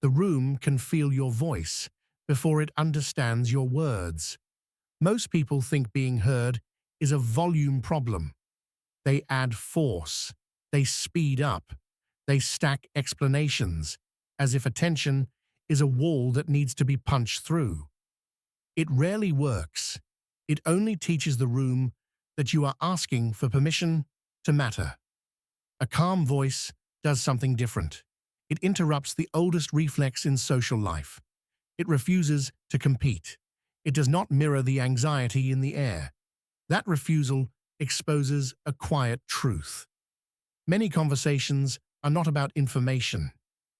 The room can feel your voice before it understands your words. Most people think being heard is a volume problem. They add force, they speed up, they stack explanations, as if attention is a wall that needs to be punched through. It rarely works. It only teaches the room that you are asking for permission to matter. A calm voice does something different. It interrupts the oldest reflex in social life. It refuses to compete. It does not mirror the anxiety in the air. That refusal exposes a quiet truth. Many conversations are not about information.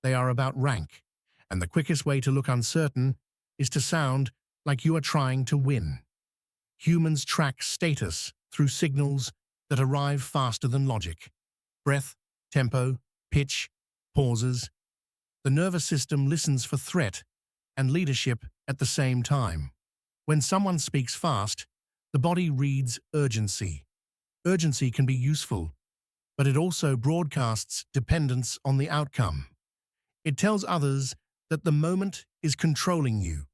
They are about rank. And the quickest way to look uncertain is to sound like you are trying to win. Humans track status through signals that arrive faster than logic. Breath, tempo, pitch, pauses. The nervous system listens for threat and leadership at the same time. When someone speaks fast, the body reads urgency. Urgency can be useful, but it also broadcasts dependence on the outcome. It tells others that the moment is controlling you.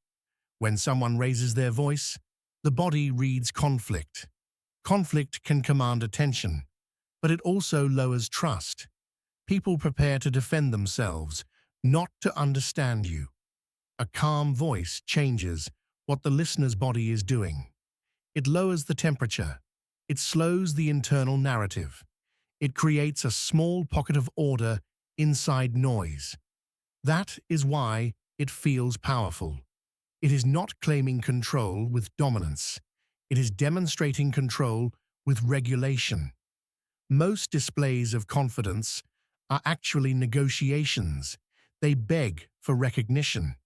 When someone raises their voice, the body reads conflict. Conflict can command attention, but it also lowers trust. People prepare to defend themselves, not to understand you. A calm voice changes what the listener's body is doing. It lowers the temperature. It slows the internal narrative. It creates a small pocket of order inside noise. That is why it feels powerful. It is not claiming control with dominance. It is demonstrating control with regulation. Most displays of confidence are actually negotiations. They beg for recognition.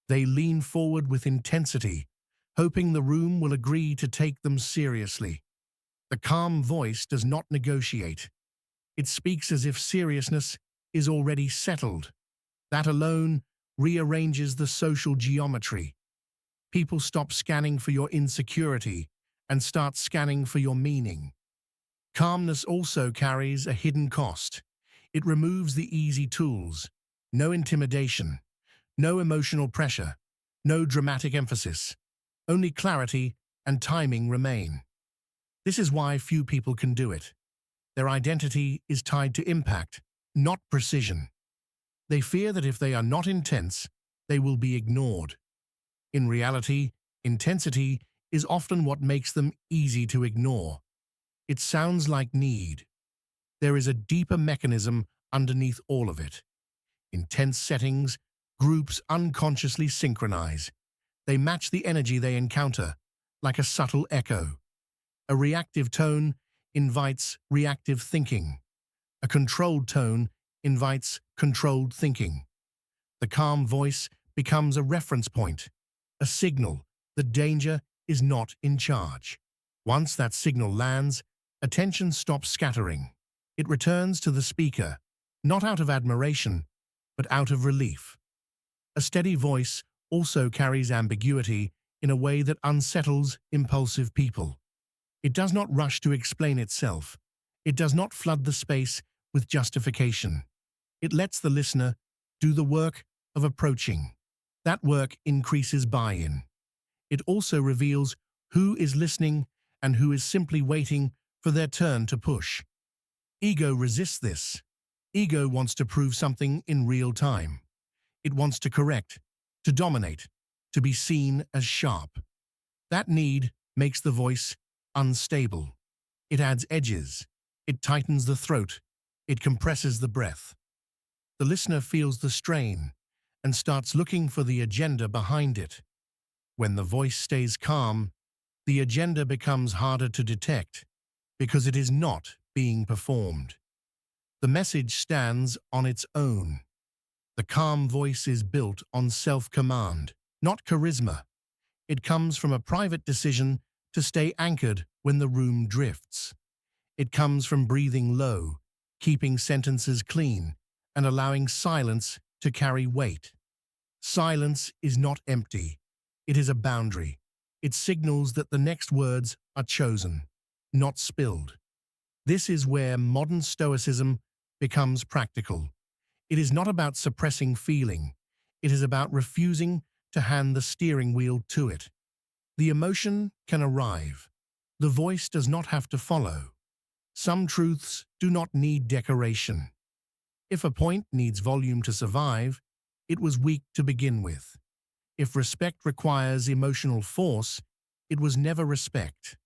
They lean forward with intensity, hoping the room will agree to take them seriously. The calm voice does not negotiate. It speaks as if seriousness is already settled. That alone rearranges the social geometry. People stop scanning for your insecurity and start scanning for your meaning. Calmness also carries a hidden cost. It removes the easy tools. No intimidation, no emotional pressure, no dramatic emphasis. Only clarity and timing remain. This is why few people can do it. Their identity is tied to impact, not precision. They fear that if they are not intense, they will be ignored. In reality, intensity is often what makes them easy to ignore. It sounds like need. There is a deeper mechanism underneath all of it. In tense settings, groups unconsciously synchronize. They match the energy they encounter, like a subtle echo. A reactive tone invites reactive thinking. A controlled tone invites controlled thinking. The calm voice becomes a reference point, a signal that danger is not in charge. Once that signal lands, attention stops scattering. It returns to the speaker, not out of admiration, but out of relief. A steady voice also carries ambiguity in a way that unsettles impulsive people. It does not rush to explain itself. It does not flood the space with justification. It lets the listener do the work of approaching. That work increases buy-in. It also reveals who is listening and who is simply waiting for their turn to push. Ego resists this. Ego wants to prove something in real time. It wants to correct, to dominate, to be seen as sharp. That need makes the voice unstable. It adds edges. It tightens the throat. It compresses the breath. The listener feels the strain and starts looking for the agenda behind it. When the voice stays calm, the agenda becomes harder to detect because it is not being performed. The message stands on its own. The calm voice is built on self-command, not charisma. It comes from a private decision to stay anchored when the room drifts. It comes from breathing low, keeping sentences clean, and allowing silence to carry weight. Silence is not empty. It is a boundary. It signals that the next words are chosen, not spilled. This is where modern stoicism becomes practical. It is not about suppressing feeling. It is about refusing to hand the steering wheel to it. The emotion can arrive. The voice does not have to follow. Some truths do not need decoration. If a point needs volume to survive, it was weak to begin with. If respect requires emotional force, it was never respect.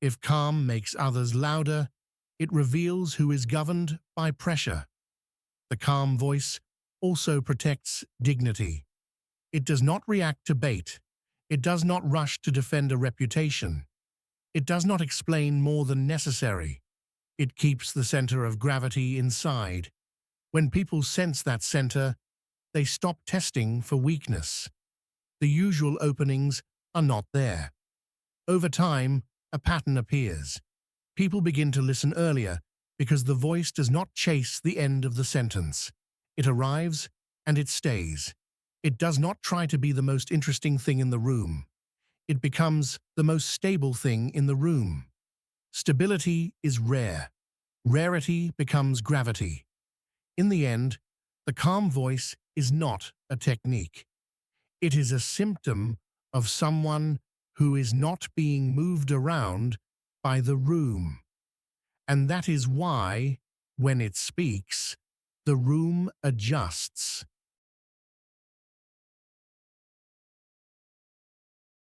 If calm makes others louder, it reveals who is governed by pressure. The calm voice also protects dignity. It does not react to bait. It does not rush to defend a reputation. It does not explain more than necessary. It keeps the center of gravity inside. When people sense that center, they stop testing for weakness. The usual openings are not there. Over time, a pattern appears. People begin to listen earlier because the voice does not chase the end of the sentence. It arrives and it stays. It does not try to be the most interesting thing in the room. It becomes the most stable thing in the room. Stability is rare. Rarity becomes gravity. In the end, the calm voice is not a technique. It is a symptom of someone who is not being moved around by the room. And that is why, when it speaks, the room adjusts.